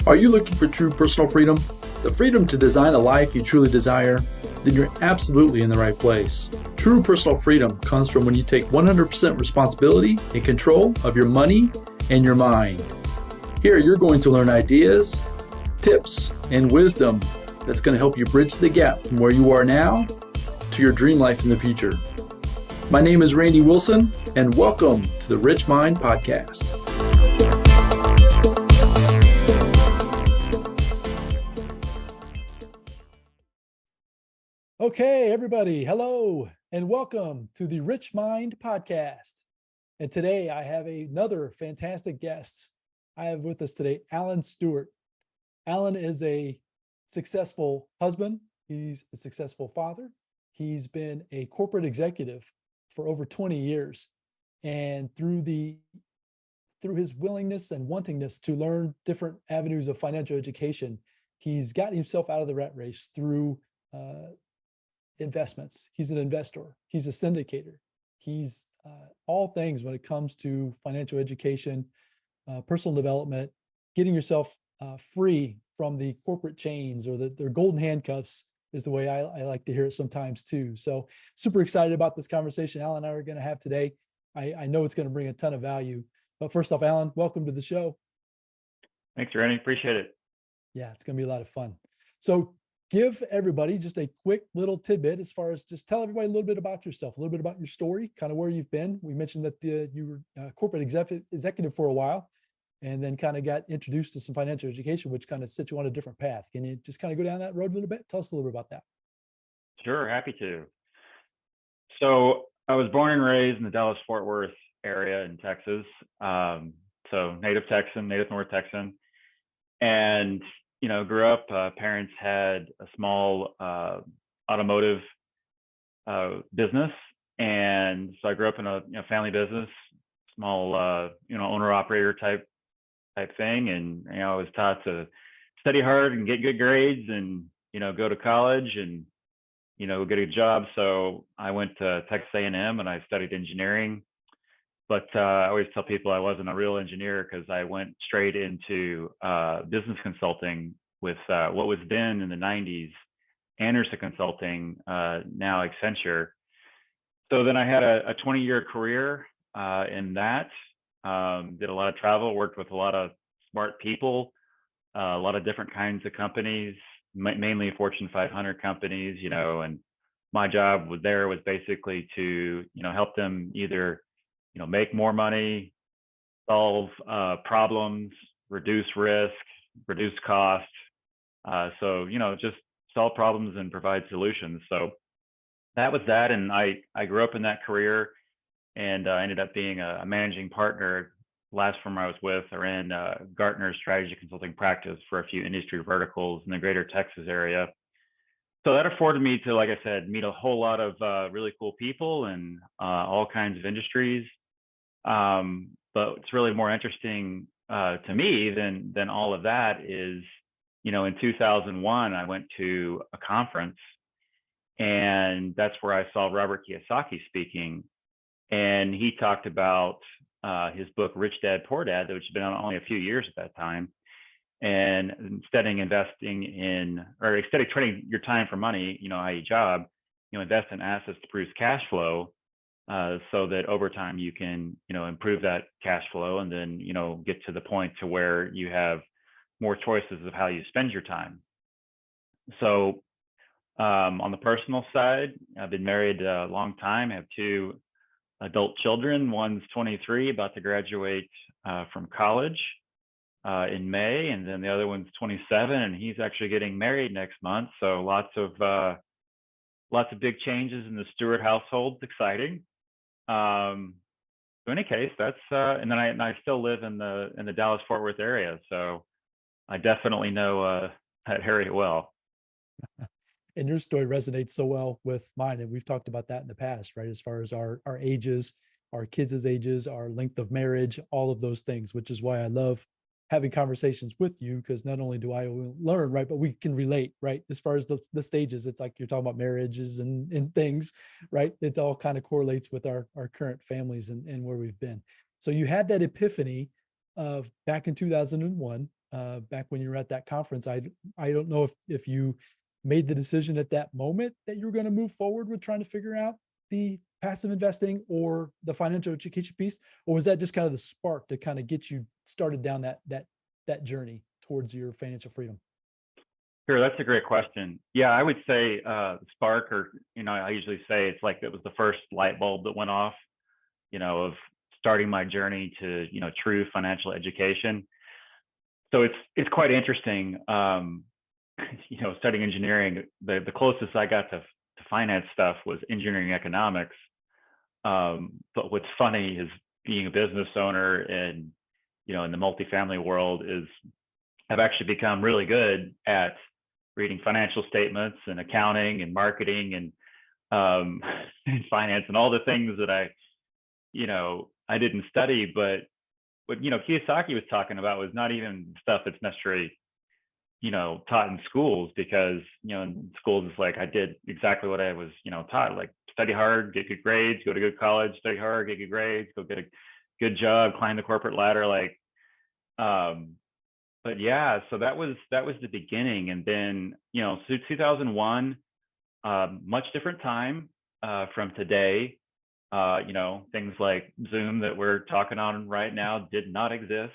Are you looking for true personal freedom? The freedom to design a life you truly desire? Then you're absolutely in the right place. True personal freedom comes from when you take 100% responsibility and control of your money and your mind. Here you're going to learn ideas, tips, and wisdom that's going to help you bridge the gap from where you are now to your dream life in the future. My name is Randy Wilson, and welcome to the Rich Mind Podcast. Okay, everybody, hello, and welcome to the Rich Mind Podcast. And today I have another fantastic guest. I have with us today Alan Stewart. Alan is a successful husband. He's a successful father. He's been a corporate executive for over 20 years. And through his willingness and wantingness to learn different avenues of financial education, he's gotten himself out of the rat race through investments. He's an investor. He's a syndicator. He's all things when it comes to financial education, personal development, getting yourself free from the corporate chains or their golden handcuffs is the way I like to hear it sometimes too. So super excited about this conversation Alan and I are going to have today. I know it's going to bring a ton of value. But first off, Alan, welcome to the show. Thanks, Randy. Appreciate it. Yeah, it's going to be a lot of fun. So give everybody just a quick little tidbit as far as just tell everybody a little bit about yourself, a little bit about your story, kind of where you've been. We mentioned that you were corporate executive for a while and then kind of got introduced to some financial education, which kind of set you on a different path. Can you just kind of go down that road a little bit? Tell us a little bit about that. Sure, happy to. So I was born and raised in the Dallas-Fort Worth area in Texas. So native Texan, native North Texan. And grew up, parents had a small automotive business. And so I grew up in a family business, small, owner-operator type thing. And, I was taught to study hard and get good grades and, go to college and, get a job. So I went to Texas A&M and I studied engineering. But I always tell people I wasn't a real engineer because I went straight into business consulting with what was then in the 90s, Andersen Consulting, now Accenture. So then I had a 20-year career in that, did a lot of travel, worked with a lot of smart people, a lot of different kinds of companies, mainly Fortune 500 companies, and my job was basically to, help them either make more money, solve problems, reduce risk, reduce cost. So, just solve problems and provide solutions. So that was that. And I grew up in that career and I ended up being a managing partner. Last firm I was with are in Gartner's strategy consulting practice for a few industry verticals in the greater Texas area. So that afforded me to, like I said, meet a whole lot of really cool people in all kinds of industries. But what's really more interesting to me than all of that is, in 2001, I went to a conference and that's where I saw Robert Kiyosaki speaking. And he talked about his book, Rich Dad, Poor Dad, which had been on only a few years at that time. And instead of trading your time for money, i.e. job, invest in assets to produce cash flow. So that over time you can, improve that cash flow and then, get to the point to where you have more choices of how you spend your time. So on the personal side, I've been married a long time. I have two adult children. One's 23, about to graduate from college in May, and then the other one's 27, and he's actually getting married next month. So lots of big changes in the Stewart household. It's exciting. So in any case, that's and then I still live in the Dallas-Fort Worth area, so I definitely know that area well. And your story resonates so well with mine, and we've talked about that in the past, right? As far as our ages, our kids' ages, our length of marriage, all of those things, which is why I love having conversations with you, because not only do I learn, right, but we can relate, right? As far as the stages, it's like you're talking about marriages and things, right? It all kind of correlates with our current families and where we've been. So you had that epiphany of back in 2001 back when you were at that conference. I don't know if you made the decision at that moment that you were going to move forward with trying to figure out the passive investing or the financial education piece, or was that just kind of the spark to kind of get you started down that journey towards your financial freedom? Sure, that's a great question. Yeah, I would say spark, or I usually say it's like it was the first light bulb that went off, of starting my journey to true financial education. So it's quite interesting. Studying engineering, the closest I got to finance stuff was engineering economics. But what's funny is being a business owner and in the multifamily world is I've actually become really good at reading financial statements and accounting and marketing and and finance and all the things that I didn't study, but what Kiyosaki was talking about was not even stuff that's necessarily taught in schools, because in schools it's like I did exactly what I was taught, like study hard, get good grades, go to good college, study hard, get good grades, go get a good job, climb the corporate ladder, like but yeah, so that was the beginning. And then so 2001, much different time from today. Things like Zoom that we're talking on right now did not exist.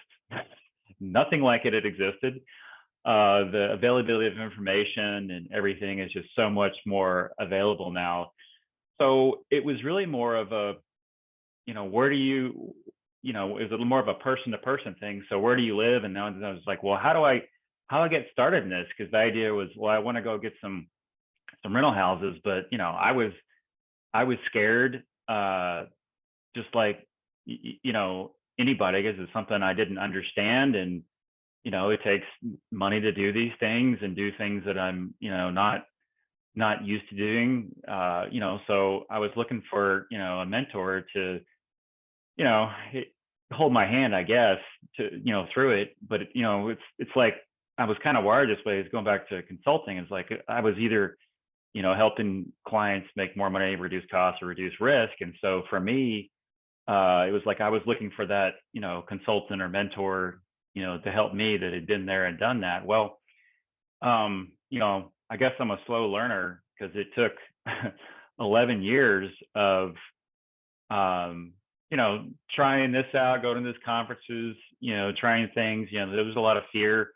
Nothing like it had existed. The availability of information and everything is just so much more available now. So it was really more of a, where do you, it was a little more of a person to person thing. So where do you live? And now I was like, well, how do I get started in this? Because the idea was, well, I want to go get some rental houses, but I was scared, just like anybody, because it's something I didn't understand, and it takes money to do these things and do things that I'm not used to doing. So I was looking for a mentor to hold my hand, I guess, to through it. But it's like I was kind of wired this way. Is going back to consulting. It's like I was either helping clients make more money, reduce costs, or reduce risk. And so for me, it was like I was looking for that consultant or mentor to help me that had been there and done that. Well, I guess I'm a slow learner, because it took 11 years of trying this out, going to these conferences, trying things. There was a lot of fear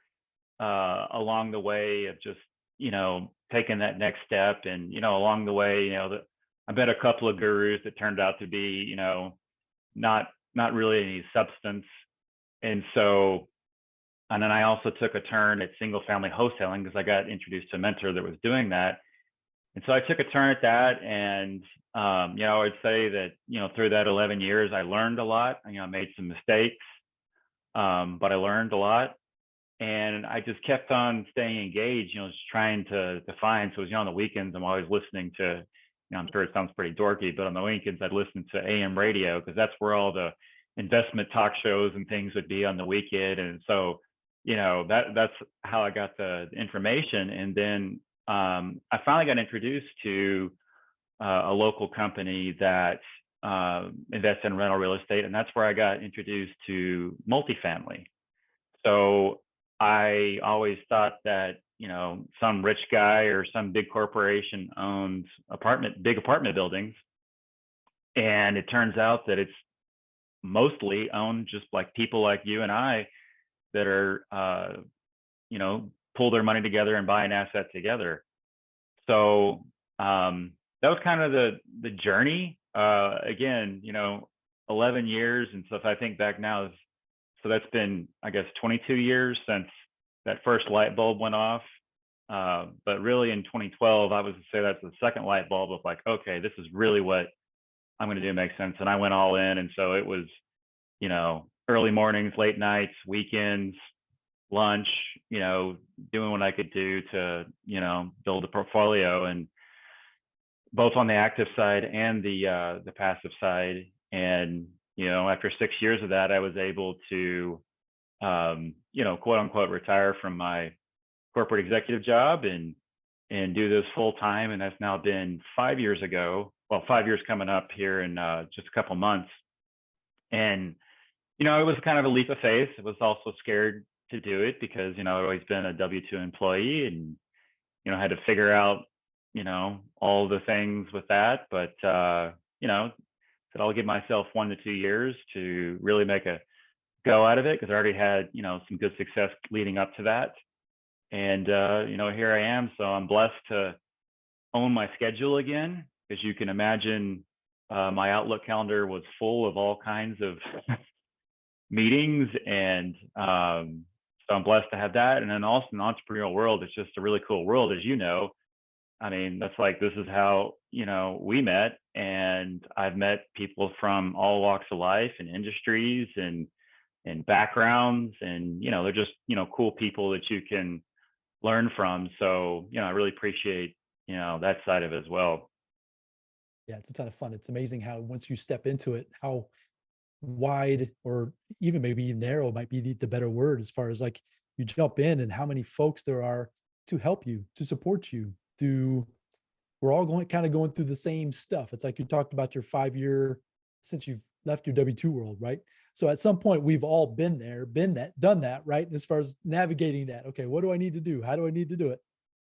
along the way of just taking that next step. And along the way, I met a couple of gurus that turned out to be not really any substance. And so, and then I also took a turn at single family wholesaling, because I got introduced to a mentor that was doing that. And so I took a turn at that. And I would say that through that 11 years I learned a lot. I made some mistakes, but I learned a lot. And I just kept on staying engaged, just trying to find. So on the weekends, I'm always listening to, I'm sure it sounds pretty dorky, but on the weekends I'd listen to AM radio, because that's where all the investment talk shows and things would be on the weekend. And so, that's how I got the information. And then I finally got introduced to a local company that invests in rental real estate. And that's where I got introduced to multifamily. So I always thought that, some rich guy or some big corporation owns big apartment buildings. And it turns out that it's mostly owned just like people like you and I that are, pull their money together and buy an asset together. So that was kind of the journey. Again, 11 years. And so if I think back now, so that's been, I guess, 22 years since that first light bulb went off. But really in 2012, I would say that's the second light bulb of like, okay, this is really what I'm going to do makes sense. And I went all in. And so it was, early mornings, late nights, weekends, lunch, doing what I could do to, build a portfolio, and both on the active side and the passive side. And, after 6 years of that, I was able to, quote unquote, retire from my corporate executive job and do this full time. And that's now been 5 years ago. Well, 5 years coming up here in just a couple months. And, it was kind of a leap of faith. It was also scared to do it because, I'd always been a W-2 employee and, had to figure out, all the things with that. But, said I'll give myself 1 to 2 years to really make a go out of it because I already had, some good success leading up to that. And, here I am. So I'm blessed to own my schedule again. As you can imagine, my Outlook calendar was full of all kinds of meetings. And so I'm blessed to have that. And then also in the entrepreneurial world, it's just a really cool world, as you know. I mean, that's like, this is how, we met. And I've met people from all walks of life and industries and backgrounds. And, they're just, cool people that you can learn from. So, I really appreciate, that side of it as well. Yeah, it's a ton of fun. It's amazing how once you step into it, how wide or even maybe narrow might be the better word as far as like you jump in and how many folks there are to help you, to support you, to we're all going through the same stuff. It's like you talked about your 5 year since you've left your W-2 world, right? So at some point we've all been there, done that, right? As far as navigating that, okay, what do I need to do? How do I need to do it?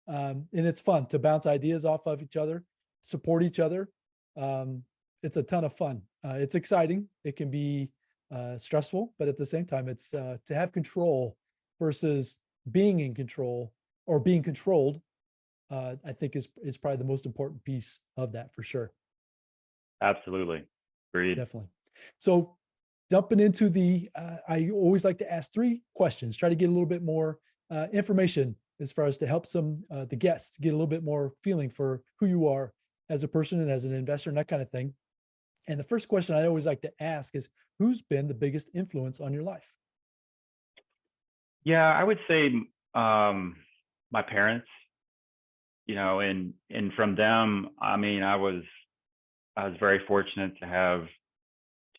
And it's fun to bounce ideas off of each other, support each other. It's a ton of fun. It's exciting. It can be stressful, but at the same time, it's to have control versus being in control or being controlled. I think is probably the most important piece of that for sure. Absolutely. Agreed. Definitely. So jumping into I always like to ask 3 questions, try to get a little bit more information as far as to help the guests get a little bit more feeling for who you are as a person and as an investor and that kind of thing. And the first question I always like to ask is, who's been the biggest influence on your life? Yeah, I would say my parents, and from them, I mean, I was very fortunate to have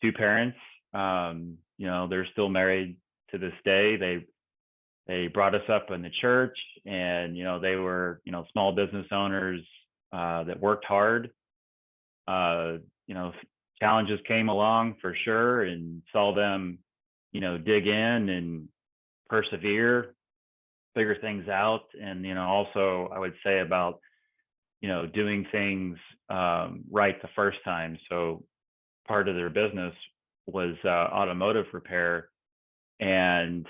2 parents. They're still married to this day. They brought us up in the church, and they were small business owners that worked hard. Challenges came along for sure, and saw them dig in and persevere, figure things out. And also I would say about doing things right the first time. So part of their business was automotive repair. And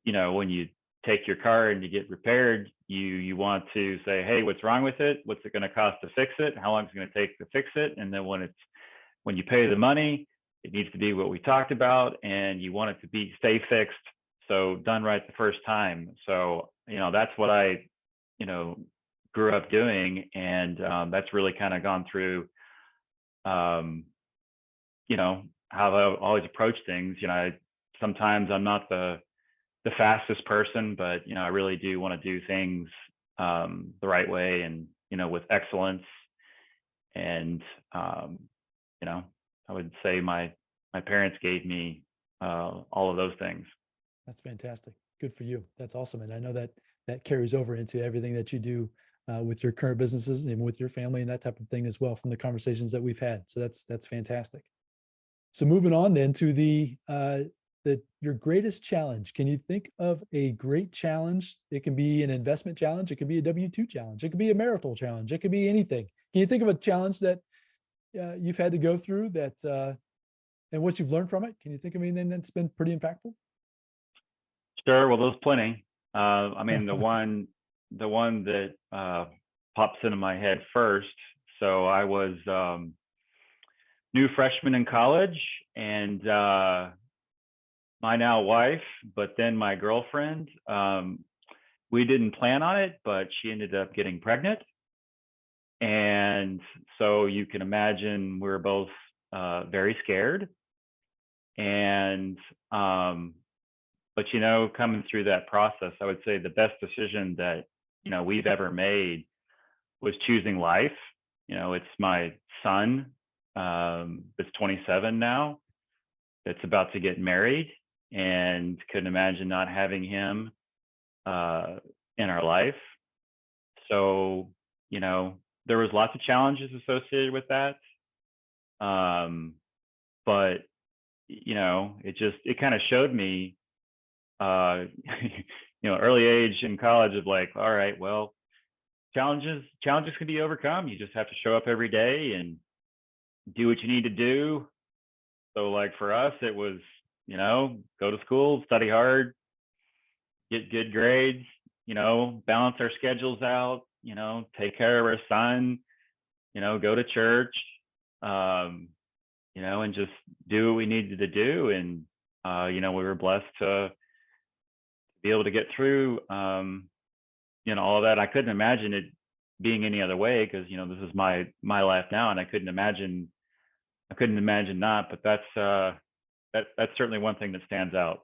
when you take your car and you get repaired, you want to say, hey, what's wrong with it? What's it going to cost to fix it? How long is it going to take to fix it? And then when you pay the money, it needs to be what we talked about, and you want it to stay fixed. So done right the first time. So, that's what I, grew up doing. And that's really kind of gone through, how I always approach things. Sometimes I'm not the fastest person, but, I really do want to do things the right way and, with excellence. And, I would say my parents gave me all of those things. That's fantastic. Good for you. That's awesome. And I know that carries over into everything that you do with your current businesses and with your family and that type of thing as well from the conversations that we've had. So that's fantastic. So moving on then to your greatest challenge. Can you think of a great challenge? It can be an investment challenge. It can be a W-2 challenge. It could be a marital challenge. It could be anything. Can you think of a challenge that you've had to go through and what you've learned from it? Can you think of anything that's been pretty impactful? Sure. Well, there's plenty. I mean, the one that pops into my head first. So I was new freshman in college, and my now wife, but then my girlfriend, we didn't plan on it, but she ended up getting pregnant. And so you can imagine we were both very scared. And but coming through that process, I would say the best decision that we've ever made was choosing life. It's my son that's 27 now, that's about to get married, and couldn't imagine not having him in our life. So there was lots of challenges associated with that, but it kind of showed me early age in college of like, all right, well, challenges can be overcome. You just have to show up every day and do what you need to do. So like for us, it was, go to school, study hard, get good grades, balance our schedules out, take care of our son, go to church, um, and just do what we needed to do. And, we were blessed to be able to get through, all of that. I couldn't imagine it being any other way because, this is my life now, and I couldn't imagine not, but that's certainly one thing that stands out.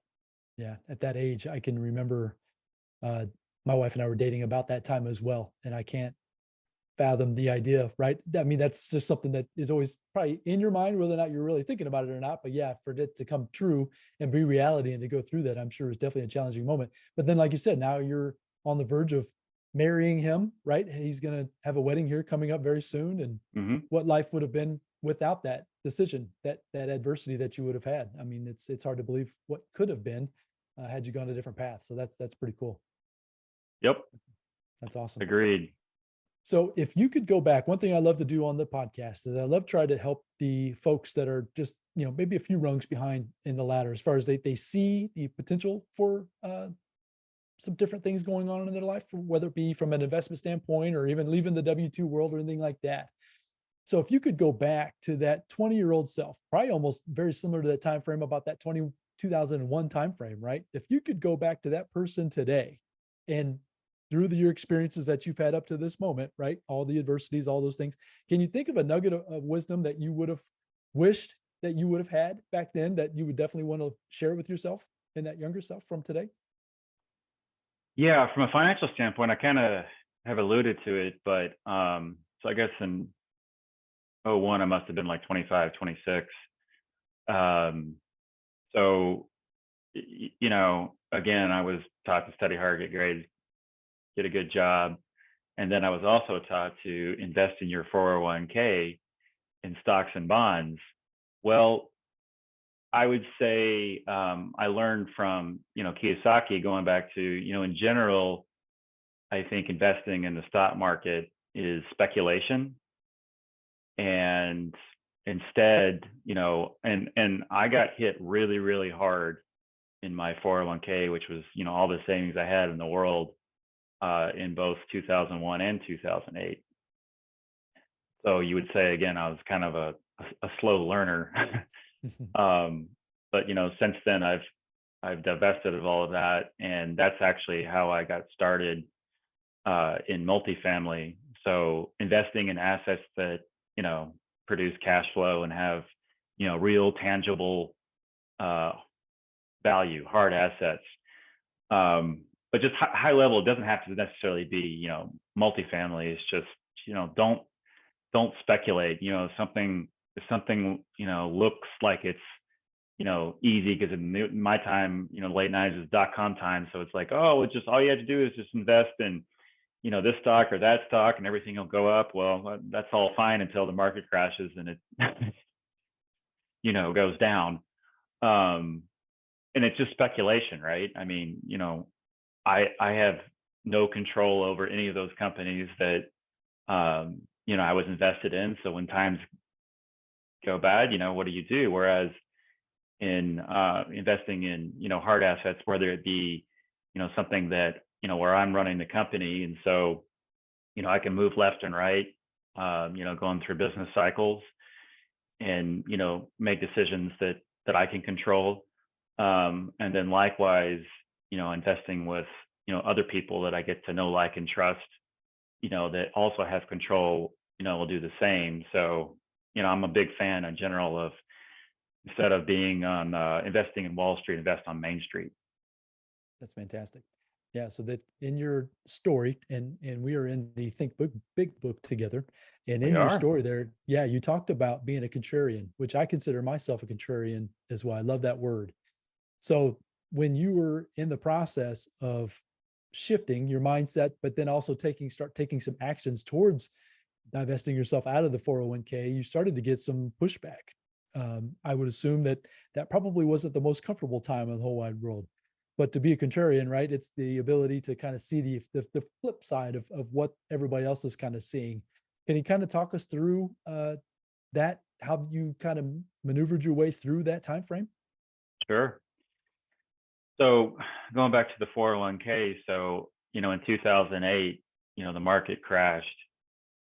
Yeah, at that age, I can remember uh, my wife and I were dating about that time as well, and I can't fathom the idea, right? I mean, that's just something that is always probably in your mind, whether or not you're really thinking about it or not. But yeah, for it to come true and be reality and to go through that, I'm sure is definitely a challenging moment. But then, like you said, now you're on the verge of marrying him, right? He's going to have a wedding here coming up very soon. And Hmm. what life would have been without that decision, that adversity that you would have had. I mean, it's hard to believe what could have been had you gone a different path. So that's pretty cool. Yep. That's awesome. Agreed. So if you could go back, one thing I love to do on the podcast is I love try to help the folks that are just, maybe a few rungs behind in the ladder as far as they see the potential for some different things going on in their life, whether it be from an investment standpoint or even leaving the W-2 world or anything like that. So if you could go back to that 20-year-old self, probably almost very similar to that time frame about that 2001 time frame, right? If you could go back to that person today and through your experiences that you've had up to this moment, right? All the adversities, all those things. Can you think of a nugget of wisdom that you would have wished that you would have had back then that you would definitely want to share with yourself and that younger self from today? Yeah, from a financial standpoint, I kind of have alluded to it, but so I guess in '01, I must have been like 25, 26. Um, so, again, I was taught to study hard, get grades, get a good job. And then I was also taught to invest in your 401k in stocks and bonds. Well, I would say I learned from, Kiyosaki going back to, in general, I think investing in the stock market is speculation. And instead, and I got hit really, really hard in my 401k, which was, all the savings I had in the world in both 2001 and 2008. So you would say, again, I was kind of a slow learner. um, but, since then I've divested of all of that. And that's actually how I got started in multifamily. So investing in assets that, produce cash flow and have, real tangible value, hard assets. But just high level, it doesn't have to necessarily be, multifamily. It's just, don't speculate. If something, looks like it's, easy, because in my time, late 90s is dot-com time. So it's like, oh, it's just all you have to do is just invest in, this stock or that stock and everything will go up. Well, that's all fine until the market crashes and it, goes down. Um, and it's just speculation, right? I mean, I have no control over any of those companies that, I was invested in. So when times go bad, what do you do? Whereas in investing in, hard assets, whether it be, something that, where I'm running the company. And so, I can move left and right, going through business cycles and, make decisions that I can control. And then likewise, investing with, other people that I get to know, like, and trust, that also have control, will do the same. So, I'm a big fan in general of, instead of being on investing in Wall Street, invest on Main Street. That's fantastic. Yeah, so that in your story, and we are in the Think Big book together, and We in your are. story there, yeah, you talked about being a contrarian, which I consider myself a contrarian as well. I love that word. So when you were in the process of shifting your mindset, but then also start taking some actions towards divesting yourself out of the 401k, you started to get some pushback. I would assume that probably wasn't the most comfortable time in the whole wide world. But to be a contrarian, right, it's the ability to kind of see the flip side of what everybody else is kind of seeing. Can you kind of talk us through that, how you kind of maneuvered your way through that time frame? Sure. So going back to the 401k, so, in 2008, the market crashed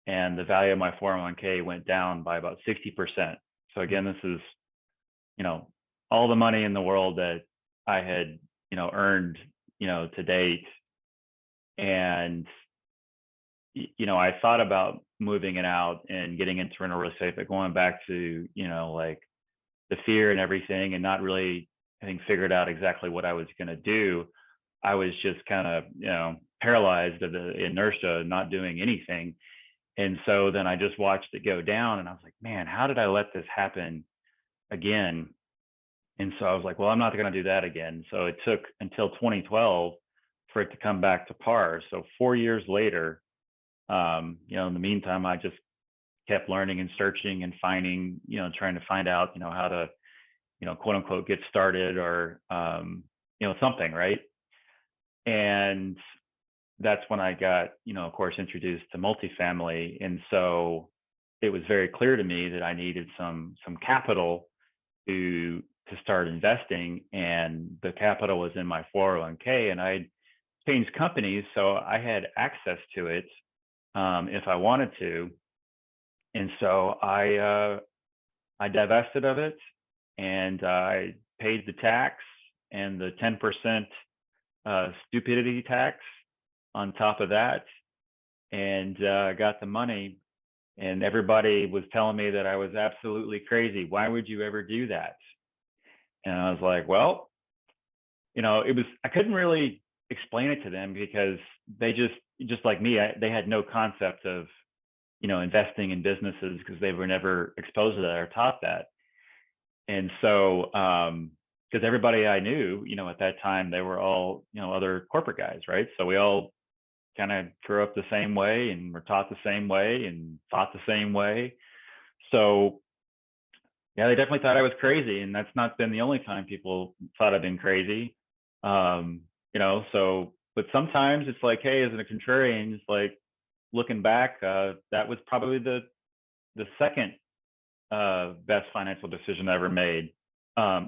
and the value of my 401k went down by about 60%. So again, this is, all the money in the world that I had, earned, to date. And, I thought about moving it out and getting into rental real estate, but going back to, like the fear and everything and not really, I think, figured out exactly what I was going to do. I was just kind of, paralyzed of the inertia, not doing anything. And so then I just watched it go down and I was like, man, how did I let this happen again? And so I was like, well, I'm not going to do that again. So it took until 2012 for it to come back to par. So 4 years later, in the meantime, I just kept learning and searching and finding, trying to find out, how to, quote unquote, get started or, something, right? And that's when I got, of course, introduced to multifamily. And so it was very clear to me that I needed some capital to start investing. And the capital was in my 401k, and I changed companies, so I had access to it if I wanted to. And so I divested of it, and I paid the tax and the 10% stupidity tax on top of that, and got the money. And everybody was telling me that I was absolutely crazy. Why would you ever do that? And I was like, well, I couldn't really explain it to them because they just like me, they had no concept of, investing in businesses because they were never exposed to that or taught that. And so, because everybody I knew, at that time, they were all, other corporate guys, right? So we all kind of grew up the same way and were taught the same way and thought the same way. So yeah, they definitely thought I was crazy. And that's not been the only time people thought I've been crazy. But sometimes it's like, hey, as a contrarian, it's like looking back, that was probably the second best financial decision I ever made,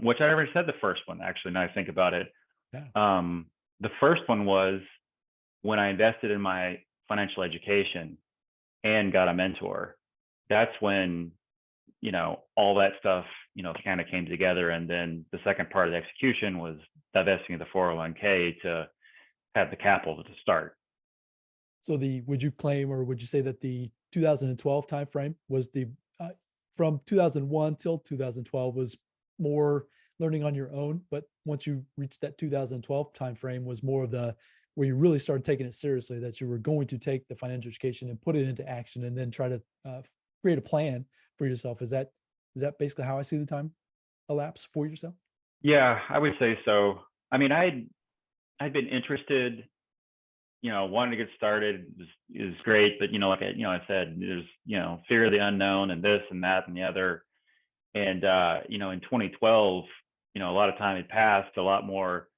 which I already said the first one, actually, now I think about it. Yeah. The first one was when I invested in my financial education and got a mentor. That's when, all that stuff, kind of came together. And then the second part of the execution was divesting of the 401k to have the capital to start. So would you claim, or would you say that the 2012 timeframe was from 2001 till 2012 was more learning on your own, but once you reached that 2012 timeframe was more of where you really started taking it seriously, that you were going to take the financial education and put it into action and then try to create a plan for yourself. Is that basically how I see the time elapse for yourself? Yeah, I would say so. I mean, I'd been interested, wanting to get started is great, but like I said, there's fear of the unknown and this and that and the other. And in 2012, a lot of time had passed, a lot more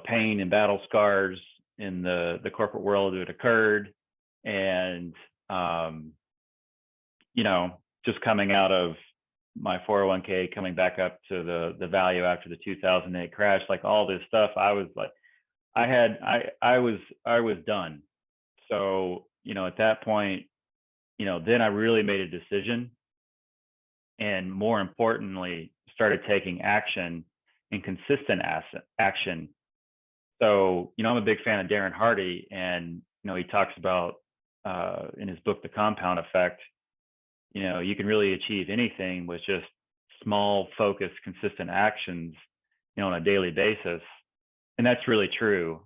pain and battle scars in the corporate world that occurred, and just coming out of my 401k, coming back up to the value after the 2008 crash, like all this stuff, I was like, I was done. So, at that point, then I really made a decision, and more importantly, started taking action and consistent action. So, I'm a big fan of Darren Hardy, and, he talks about in his book, The Compound Effect, you can really achieve anything with just small, focused, consistent actions, on a daily basis. And that's really true,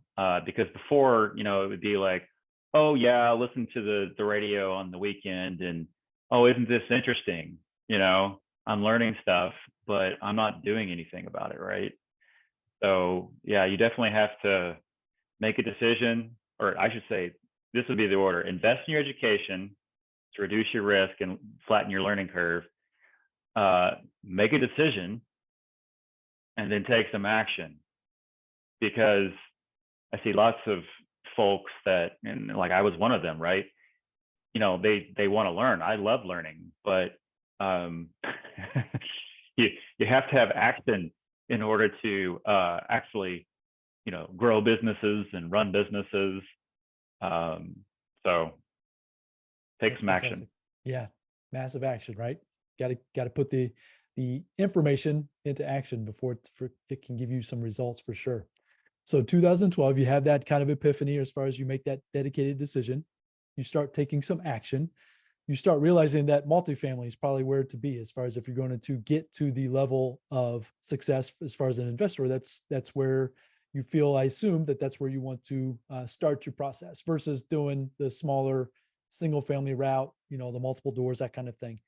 because before, it would be like, oh yeah, I'll listen to the radio on the weekend, and oh, isn't this interesting? I'm learning stuff, but I'm not doing anything about it, right? So yeah, you definitely have to make a decision, or I should say, this would be the order: invest in your education to reduce your risk and flatten your learning curve. Make a decision, and then take some action. because I see lots of folks that, and like I was one of them, right? They want to learn. I love learning, but um, you have to have action in order to actually, grow businesses and run businesses. Um, so take That's some action. fantastic. Yeah, massive action, right? Got to put the information into action before it can give you some results for sure. So 2012, you have that kind of epiphany as far as you make that dedicated decision. You start taking some action. You start realizing that multifamily is probably where to be as far as if you're going to get to the level of success as far as an investor. That's where you feel, I assume, that's where you want to start your process versus doing the smaller single family route, the multiple doors, that kind of thing.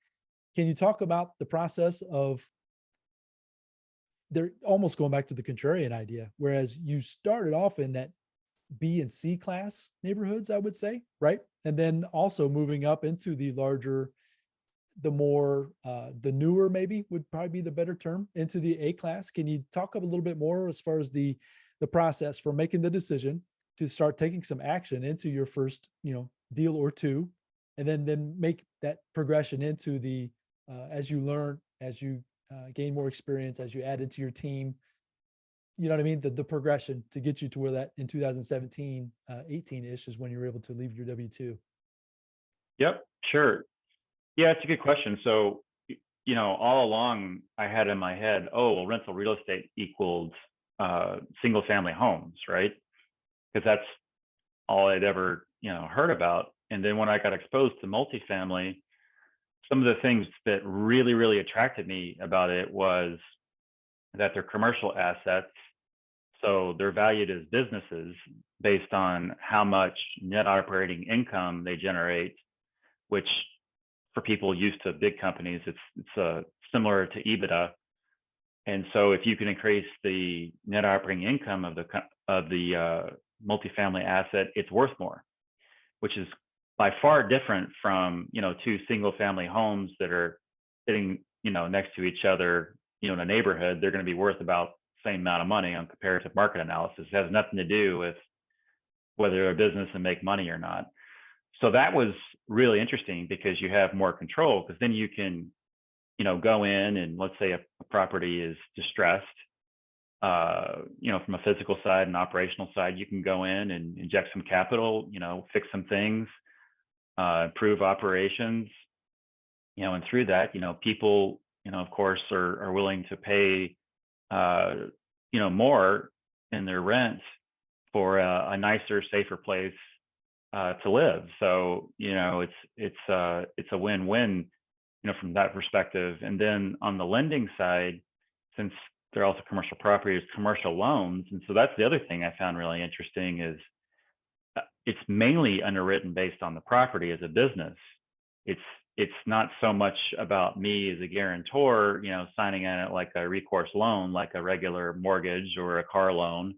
Can you talk about the process of, they're almost going back to the contrarian idea, whereas you started off in that B and C class neighborhoods, I would say, right? And then also moving up into the larger, the newer, maybe would probably be the better term, into the A class. Can you talk a little bit more as far as the process for making the decision to start taking some action into your first, deal or two, and then make that progression into the as you learn, as you gain more experience, as you add it to your team, you know what I mean? The progression to get you to where that in 2017, 18-ish is when you were able to leave your W-2. Yep, sure. Yeah, it's a good question. So, all along I had in my head, oh, well, rental real estate equals single family homes, right? Because that's all I'd ever, heard about. And then when I got exposed to multifamily, some of the things that really, really attracted me about it was that they're commercial assets. So they're valued as businesses based on how much net operating income they generate, which for people used to big companies, it's similar to EBITDA. And so if you can increase the net operating income of the multifamily asset, it's worth more, which is by far different from, two single family homes that are sitting, next to each other, in a neighborhood. They're going to be worth about the same amount of money on comparative market analysis. It has nothing to do with whether they're a business and make money or not. So that was really interesting because you have more control, because then you can, go in and let's say a property is distressed, from a physical side and operational side, you can go in and inject some capital, fix some things, improve operations, and through that, people, of course, are willing to pay, more in their rent for a nicer, safer place to live. So, it's a win-win, from that perspective. And then on the lending side, since they're also commercial properties, commercial loans, and so that's the other thing I found really interesting is it's mainly underwritten based on the property as a business. It's not so much about me as a guarantor, signing on it like a recourse loan, like a regular mortgage or a car loan.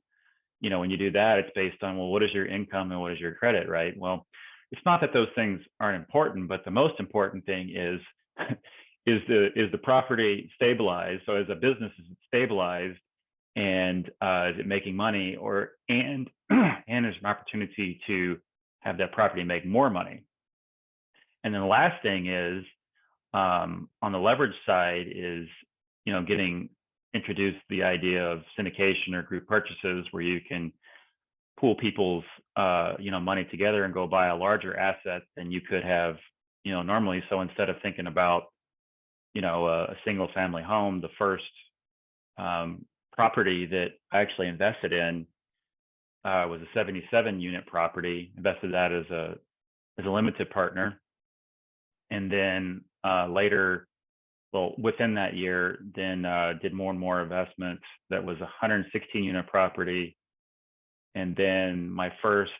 When you do that, it's based on, well, what is your income and what is your credit, right? Well, it's not that those things aren't important, but the most important thing is is the property stabilized? So as a business, is it stabilized, and is it making money, and there's an opportunity to have that property make more money. And then the last thing is, on the leverage side is, getting introduced the idea of syndication or group purchases, where you can pool people's money together and go buy a larger asset than you could have normally. So instead of thinking about a single family home, the first property that I actually invested in was a 77 unit property. Invested that as a limited partner, and then later, well, within that year, then did more and more investments. That was a 116 unit property, and then my first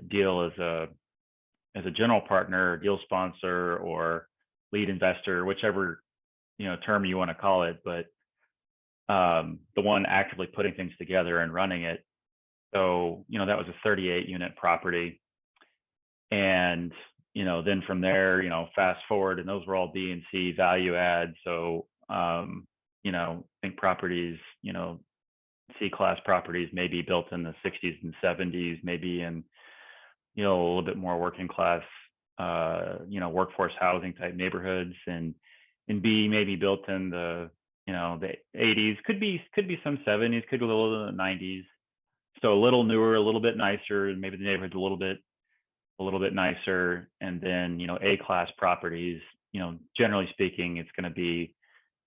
deal as a general partner, deal sponsor, or lead investor, whichever term you want to call it, but the one actively putting things together and running it. So that was a 38 unit property, and then from there, fast forward, and those were all B and C value add. So I think properties C-class properties, maybe built in the 60s and 70s, maybe in, a little bit more working class, workforce housing type neighborhoods, and B, maybe built in the 80s, could be some 70s, could be a little in the 90s. So a little newer, a little bit nicer, and maybe the neighborhood's a little bit nicer. And then, A-class properties, generally speaking, it's going to be,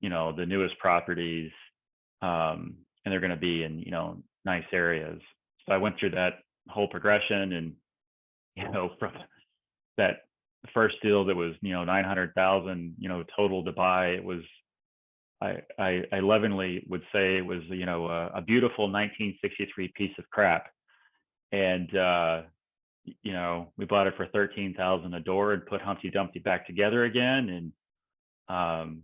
the newest properties, and they're going to be in, nice areas. So I went through that whole progression, and, from that first deal that was, 900,000, total to buy, it was, I lovingly would say it was, a beautiful 1963 piece of crap. And, we bought it for 13,000 a door and put Humpty Dumpty back together again. And,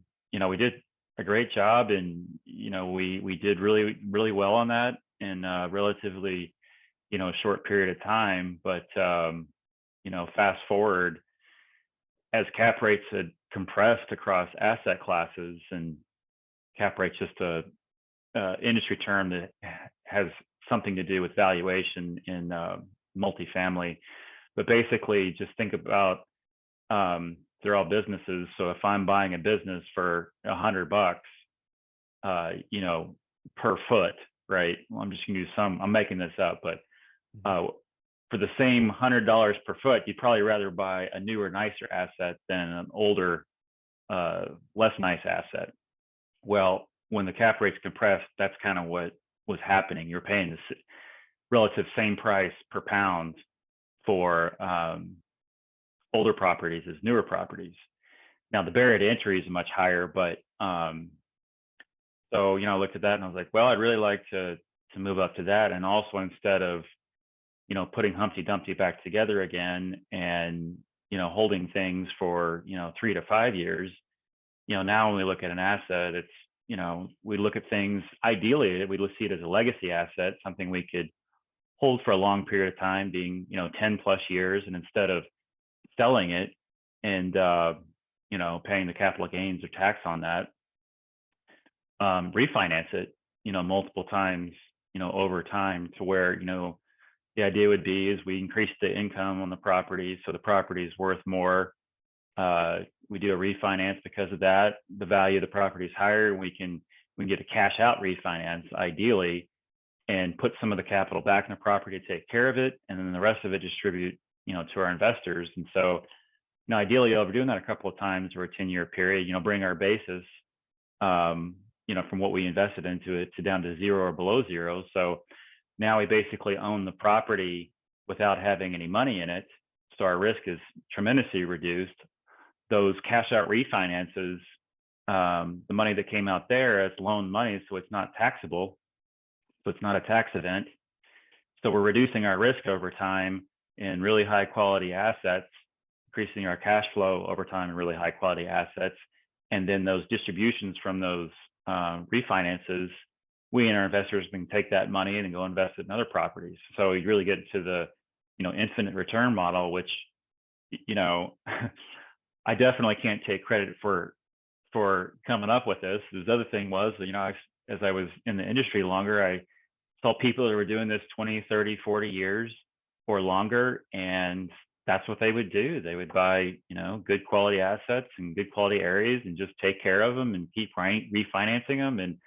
we did a great job, and, we did really, really well on that in a relatively, short period of time. But, fast forward, as cap rates had compressed across asset classes, and cap rate's just a industry term that has something to do with valuation in multifamily. But basically, just think about, they're all businesses. So if I'm buying a business for $100, per foot, right? Well, I'm just gonna do I'm making this up, but for the same $100 per foot, you'd probably rather buy a newer, nicer asset than an older, less nice asset. Well, when the cap rates compressed, that's kind of what was happening. You're paying the relative same price per pound for older properties as newer properties. Now, the barrier to entry is much higher, but so, I looked at that and I was like, well, I'd really like to move up to that. And also, instead of, putting Humpty Dumpty back together again and, holding things for, 3 to 5 years, now when we look at an asset, it's, we look at things, ideally, we see it as a legacy asset, something we could hold for a long period of time, being, 10 plus years. And instead of selling it and, paying the capital gains or tax on that, refinance it, multiple times, over time, to where, the idea would be is we increase the income on the property, so the property is worth more. We do a refinance because of that. The value of the property is higher. We can get a cash out refinance, ideally, and put some of the capital back in the property to take care of it, and then the rest of it distribute, to our investors. And so, ideally, we're doing that a couple of times over a 10-year period. Bring our basis, from what we invested into it to down to zero or below zero. So now we basically own the property without having any money in it. So our risk is tremendously reduced. Those cash out refinances, the money that came out there as loan money, so it's not taxable. So it's not a tax event. So we're reducing our risk over time in really high quality assets, increasing our cash flow over time in really high quality assets. And then those distributions from those refinances, we and our investors can take that money and go invest it in other properties. So we really get to the, infinite return model, which, I definitely can't take credit for coming up with this. The other thing was, as I was in the industry longer, I saw people that were doing this 20, 30, 40 years or longer, and that's what they would do. They would buy, good quality assets in good quality areas and just take care of them and keep refinancing them. And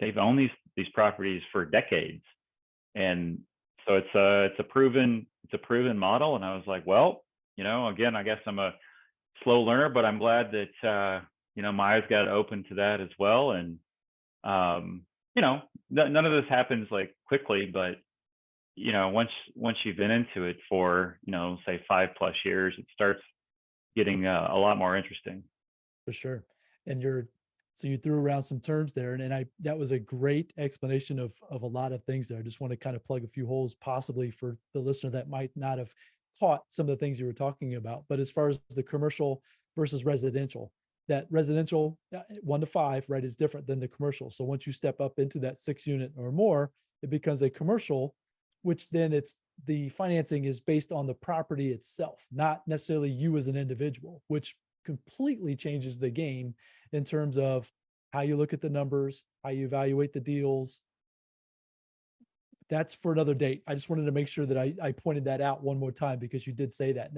they've owned these properties for decades. And so it's a proven model. And I was like, well, again, I guess I'm a slow learner, but I'm glad that my eyes got open to that as well. And none of this happens like quickly, but once you've been into it for say 5+ years, it starts getting a lot more interesting. For sure. And so you threw around some terms there, and that was a great explanation of a lot of things there. I just want to kind of plug a few holes possibly for the listener that might not have caught some of the things you were talking about. But as far as the commercial versus residential, that residential 1 to 5, right, is different than the commercial. So once you step up into that 6 unit or more, it becomes a commercial, which then the financing is based on the property itself, not necessarily you as an individual, which completely changes the game in terms of how you look at the numbers, how you evaluate the deals, that's for another date. I just wanted to make sure that I pointed that out one more time because you did say that. And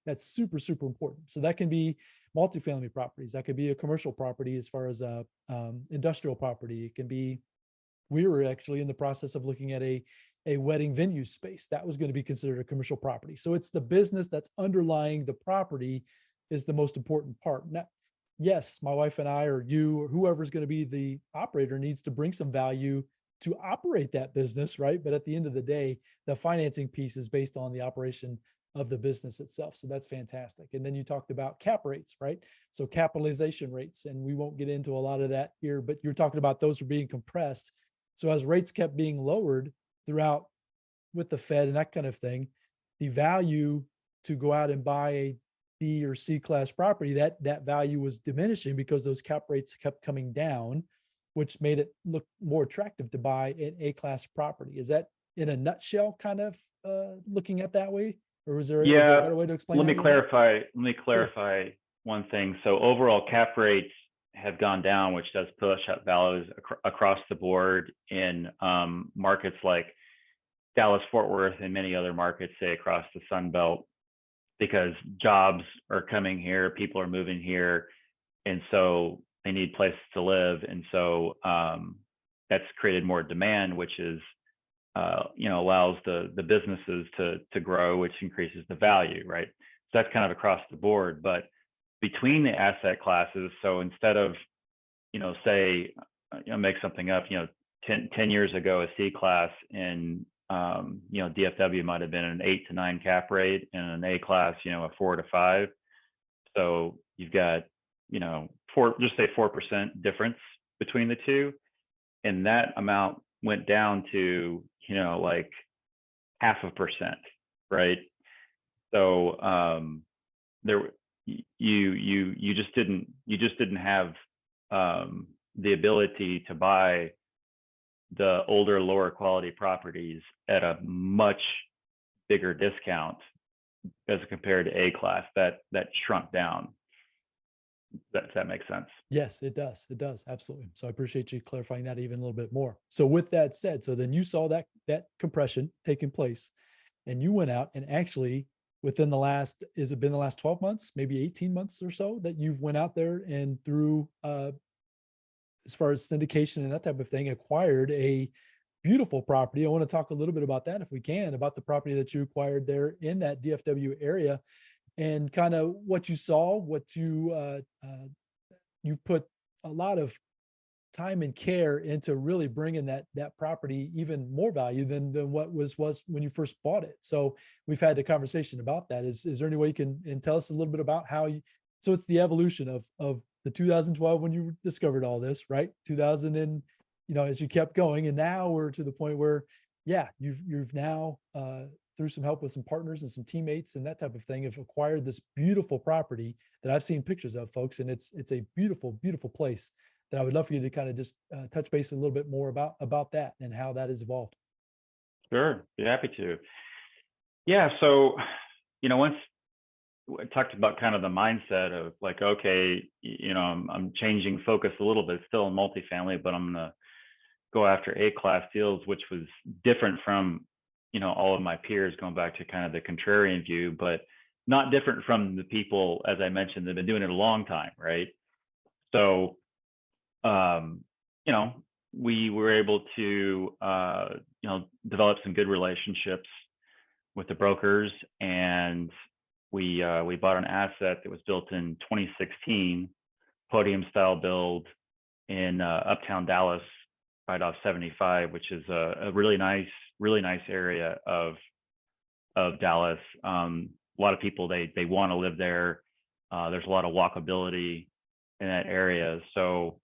that's super, super important. So that can be multifamily properties. That could be a commercial property as far as a industrial property. It can be, we were actually in the process of looking at a wedding venue space that was going to be considered a commercial property. So it's the business that's underlying the property is the most important part. Now, yes, my wife and I, or you, or whoever's going to be the operator, needs to bring some value to operate that business, right? But at the end of the day, the financing piece is based on the operation of the business itself. So that's fantastic. And then you talked about cap rates, right? So capitalization rates, and we won't get into a lot of that here, but you're talking about those are being compressed. So as rates kept being lowered throughout with the Fed and that kind of thing, the value to go out and buy a B or C class property, that value was diminishing because those cap rates kept coming down, which made it look more attractive to buy an A class property. Is that in a nutshell kind of looking at that way? Or is there a Yeah, better way to explain let that me a little bit? clarify. Let me Sure. clarify one thing. So overall cap rates have gone down, which does push up values across the board in markets like Dallas, Fort Worth, and many other markets, say across the Sun Belt, because jobs are coming here, people are moving here, and so they need places to live, and so that's created more demand, which is allows the businesses to grow, which increases the value, right? So that's kind of across the board. But between the asset classes, so instead of say make something up, 10 years ago, a C class in DFW might have been an 8 to 9 cap rate, and an A class, a 4 to 5. So you've got just say 4% difference between the two, and that amount went down to like 0.5%, right? So there you just didn't have the ability to buy the older, lower quality properties at a much bigger discount as compared to A class. That shrunk down. Does that make sense? Yes, it does. It does. Absolutely. So I appreciate you clarifying that even a little bit more. So with that said, so then you saw that compression taking place, and you went out and actually within the last, is it been the last 12 months, maybe 18 months or so, that you've went out there and through as far as syndication and that type of thing, acquired a beautiful property. I want to talk a little bit about that if we can, about the property that you acquired there in that DFW area, and kind of what you saw, what you put a lot of time and care into really bringing that property even more value than what was when you first bought it. So we've had a conversation about that. Is there any way you can and tell us a little bit about how you? So it's the evolution of the 2012 when you discovered all this, right? 2000 and as you kept going, and now we're to the point where you've now through some help with some partners and some teammates and that type of thing, have acquired this beautiful property that I've seen pictures of, folks, and it's a beautiful, beautiful place that I would love for you to kind of just touch base a little bit more about that and how that has evolved. Sure, be happy to. Yeah, so once I talked about kind of the mindset of like, okay, I'm changing focus a little bit, still in multifamily, but I'm gonna go after A class deals, which was different from all of my peers, going back to kind of the contrarian view, but not different from the people, as I mentioned, that have been doing it a long time, right? So we were able to develop some good relationships with the brokers, and we bought an asset that was built in 2016, podium style build in uptown Dallas, right off 75, which is a really nice area of Dallas. A lot of people, they want to live there. There's a lot of walkability in that area. So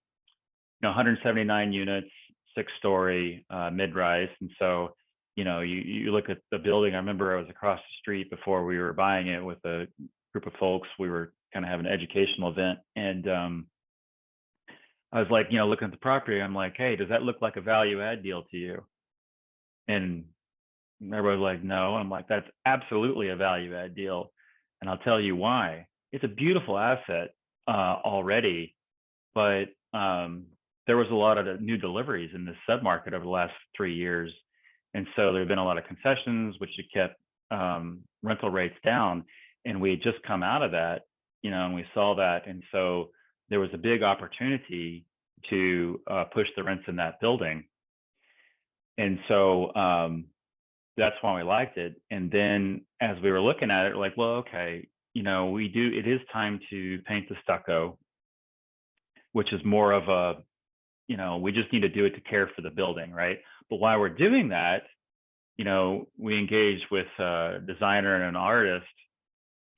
179 units, 6-story, mid-rise. And so, you look at the building. I remember I was across the street before we were buying it with a group of folks. We were kind of having an educational event. And I was like, looking at the property, I'm like, hey, does that look like a value add deal to you? And everybody was like, no. I'm like, that's absolutely a value add deal. And I'll tell you why. It's a beautiful asset already, but there was a lot of new deliveries in this submarket over the last 3 years. And so there have been a lot of concessions, which have kept rental rates down. And we had just come out of that, and we saw that. And so there was a big opportunity to push the rents in that building. And so that's why we liked it. And then as we were looking at it, we're like, well, okay, it is time to paint the stucco, which is more of a, we just need to do it to care for the building, right? But while we're doing that, we engaged with a designer and an artist,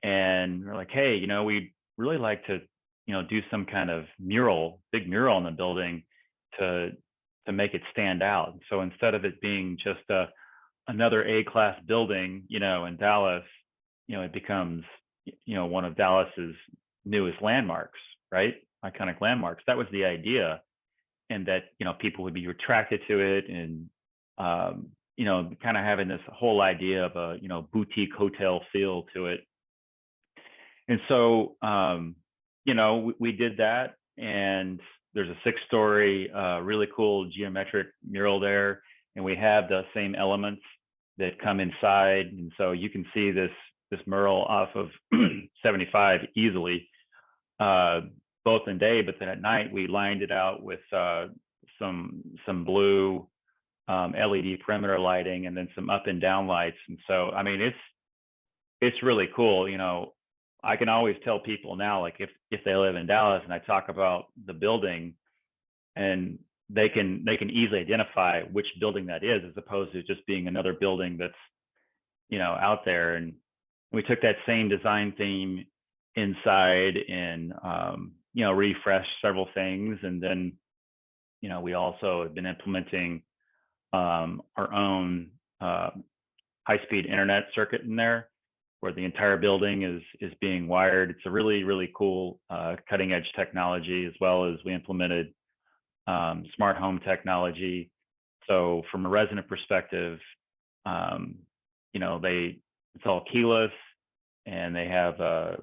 and we're like, hey, we'd really like to, do some kind of big mural in the building to make it stand out. So instead of it being just another A-class building, in Dallas, it becomes, one of Dallas's newest landmarks, right? Iconic landmarks. That was the idea. And that, people would be attracted to it, and, kind of having this whole idea of a, boutique hotel feel to it. And so, we did that, and there's a 6-story, really cool geometric mural there. And we have the same elements that come inside. And so you can see this mural off of 75 easily, both in day, but then at night we lined it out with some blue LED perimeter lighting, and then some up and down lights. And so, I mean, it's really cool. I can always tell people now, like if they live in Dallas and I talk about the building, and they can easily identify which building that is, as opposed to just being another building that's, out there. And we took that same design theme inside and, refreshed several things. And then, we also have been implementing our own high-speed internet circuit in there, where the entire building is being wired. It's a really, really cool cutting-edge technology, as well as we implemented smart home technology. So from a resident perspective, it's all keyless, and they have a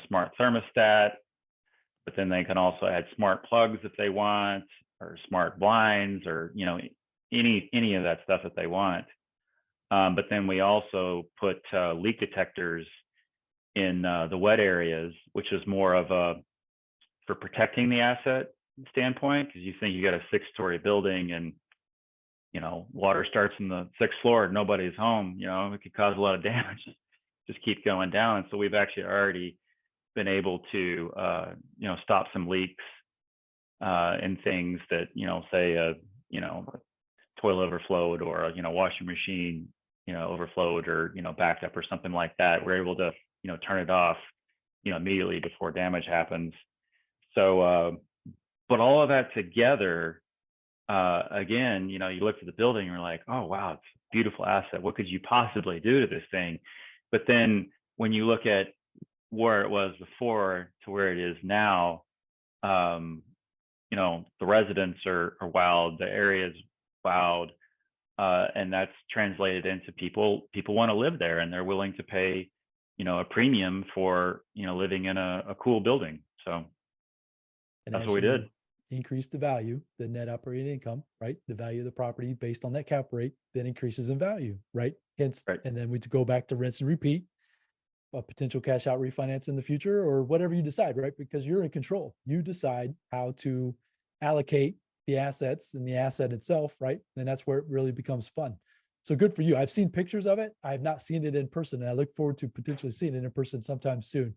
smart thermostat, but then they can also add smart plugs if they want, or smart blinds, or any of that stuff that they want. But then we also put leak detectors in the wet areas, which is more of for protecting the asset standpoint, because you think you got a 6-story building and water starts in the 6th floor, nobody's home, it could cause a lot of damage, just keep going down. And so we've actually already been able to stop some leaks and things that say a toilet overflowed, or a washing machine overflowed, or backed up or something like that. We're able to turn it off immediately before damage happens. So but all of that together, again, you look at the building and you're like, oh wow, it's a beautiful asset, what could you possibly do to this thing? But then when you look at where it was before to where it is now, the residents are wowed, the area is wowed, and that's translated into people want to live there, and they're willing to pay a premium for living in a cool building. So that's what we did. Increase the value, the net operating income, right? The value of the property based on that cap rate then increases in value, right? Hence, right. And then we go back to rinse and repeat, a potential cash out refinance in the future, or whatever you decide, right? Because you're in control. You decide how to allocate the assets and the asset itself, right? And that's where it really becomes fun. So good for you. I've seen pictures of it. I have not seen it in person, and I look forward to potentially seeing it in person sometime soon.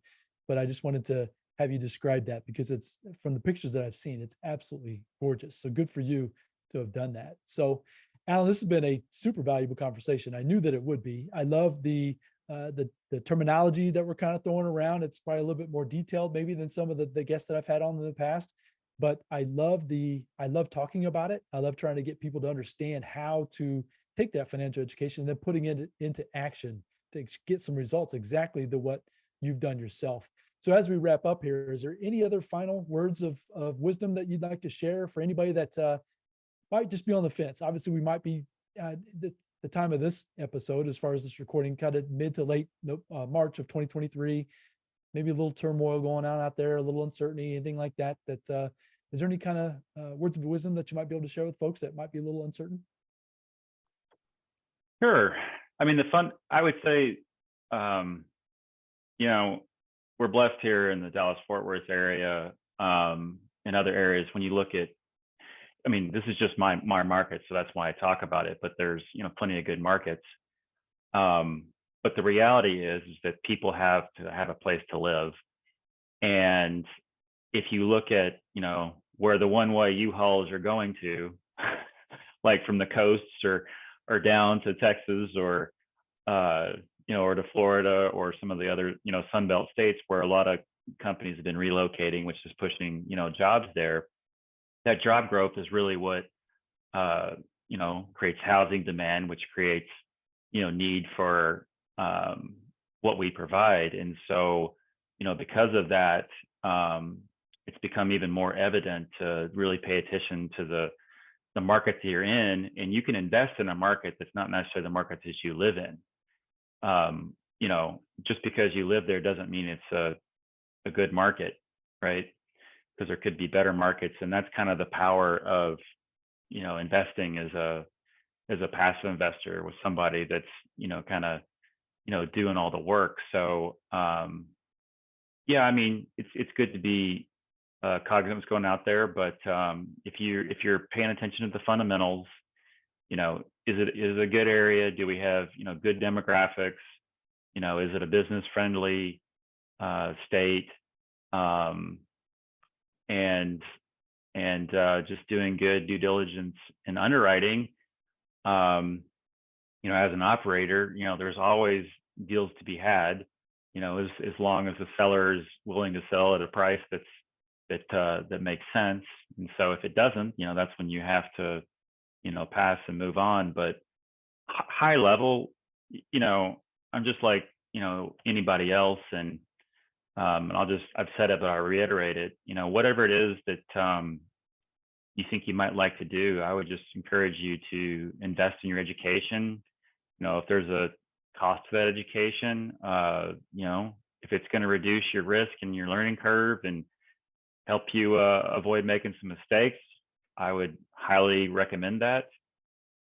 But I just wanted to have you describe that, because it's, from the pictures that I've seen, it's absolutely gorgeous. So good for you to have done that. So Alan, this has been a super valuable conversation. I knew that it would be. I love the terminology that we're kind of throwing around. It's probably a little bit more detailed maybe than some of the guests that I've had on in the past, but I love talking about it. I love trying to get people to understand how to take that financial education and then putting it into action to get some results, exactly what you've done yourself. So as we wrap up here, is there any other final words of wisdom that you'd like to share for anybody that might just be on the fence? Obviously, we might be the time of this episode, as far as this recording, kind of mid to late March of 2023, maybe a little turmoil going on out there, a little uncertainty, anything like that. Is there any kind of words of wisdom that you might be able to share with folks that might be a little uncertain? Sure. I mean, I would say, um, you know, we're blessed here in the Dallas Fort Worth area, and other areas. When you look at, I mean, this is just my market, so that's why I talk about it. But there's, plenty of good markets. Um, but the reality is that people have to have a place to live. And if you look at, where the one-way U-Hauls are going to, like from the coasts or down to Texas uh, or to Florida or some of the other, Sunbelt states where a lot of companies have been relocating, which is pushing, jobs there. That job growth is really what, creates housing demand, which creates, need for what we provide. And so, because of that, it's become even more evident to really pay attention to the market that you're in, and you can invest in a market that's not necessarily the market that you live in. Just because you live there doesn't mean it's a good market, right? Because there could be better markets, and that's kind of the power of, investing as a passive investor with somebody that's, kind of, doing all the work. So, yeah, I mean, it's good to be cognizant of what's going out there, but if you're paying attention to the fundamentals, is it a good area? Do we have, good demographics? Is it a business friendly state? And just doing good due diligence and underwriting. As an operator, there's always deals to be had. As long as the seller is willing to sell at a price that makes sense. And so if it doesn't, that's when you have to, pass and move on. But high level, I'm just like, anybody else. And I've said it, but I'll reiterate it, whatever it is that you think you might like to do, I would just encourage you to invest in your education. If there's a cost to that education, if it's going to reduce your risk and your learning curve and help you avoid making some mistakes, I would highly recommend that.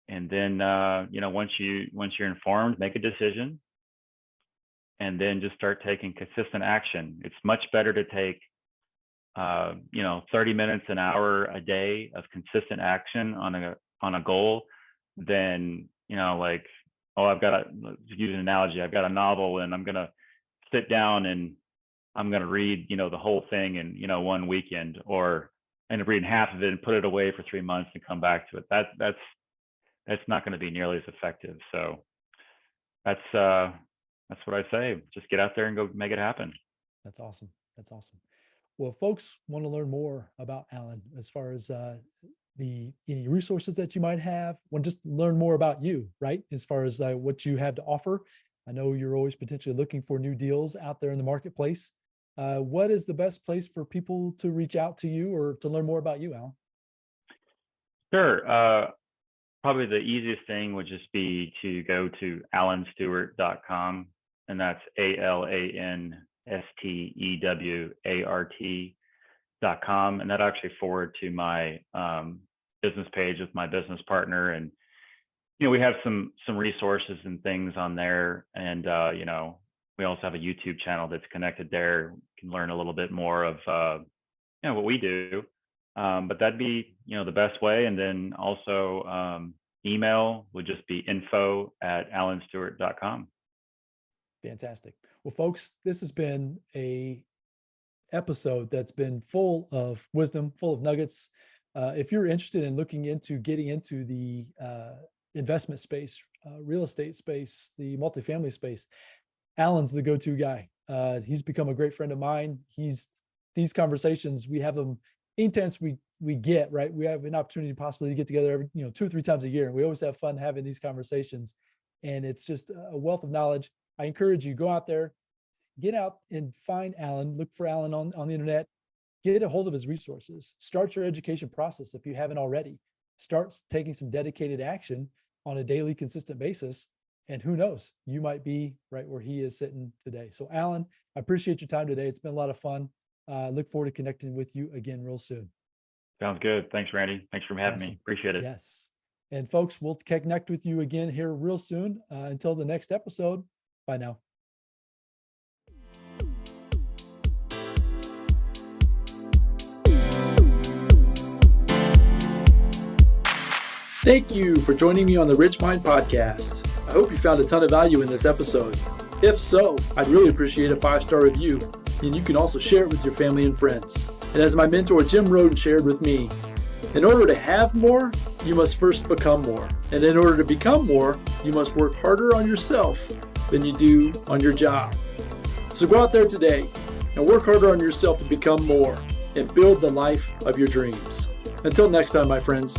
And then, once you're informed, make a decision, and then just start taking consistent action. It's much better to take, 30 minutes, an hour a day of consistent action on a goal than, like, oh, I've got to use an analogy. I've got a novel and I'm going to sit down and I'm going to read, the whole thing in, one weekend, or end up reading half of it and put it away for 3 months and come back to it. That's not going to be nearly as effective. So that's what I say. Just get out there and go make it happen. That's awesome. That's awesome. Well, folks want to learn more about Alan as far as any resources that you might have, want to just learn more about you, right? As far as what you have to offer. I know you're always potentially looking for new deals out there in the marketplace. What is the best place for people to reach out to you or to learn more about you, Alan? Sure. Probably the easiest thing would just be to go to alanstewart.com, and that's ALANSTEWART.com. And that actually forward to my business page with my business partner. And, we have some resources and things on there. And, we also have a YouTube channel that's connected there. You can learn a little bit more of, what we do. But that'd be, the best way. And then also email would just be info@alanstewart.com. Fantastic. Well, folks, this has been a episode that's been full of wisdom, full of nuggets. If you're interested in looking into getting into the investment space, real estate space, the multifamily space, Alan's the go-to guy. He's become a great friend of mine. These conversations, we have them anytime we get, right? We have an opportunity possibly to get together every, 2 or 3 times a year. And we always have fun having these conversations. And it's just a wealth of knowledge. I encourage you, go out there, get out and find Alan, look for Alan on the internet, get a hold of his resources, start your education process if you haven't already. Start taking some dedicated action on a daily, consistent basis. And who knows, you might be right where he is sitting today. So Alan, I appreciate your time today. It's been a lot of fun. Look forward to connecting with you again real soon. Sounds good. Thanks, Randy. Thanks for having me. Appreciate it. Yes. And folks, we'll connect with you again here real soon. Until the next episode, bye now. Thank you for joining me on the Rich Mind Podcast. I hope you found a ton of value in this episode. If so, I'd really appreciate a 5-star review, and you can also share it with your family and friends. And as my mentor Jim Roden shared with me, in order to have more, you must first become more. And in order to become more, you must work harder on yourself than you do on your job. So go out there today and work harder on yourself to become more and build the life of your dreams. Until next time, my friends.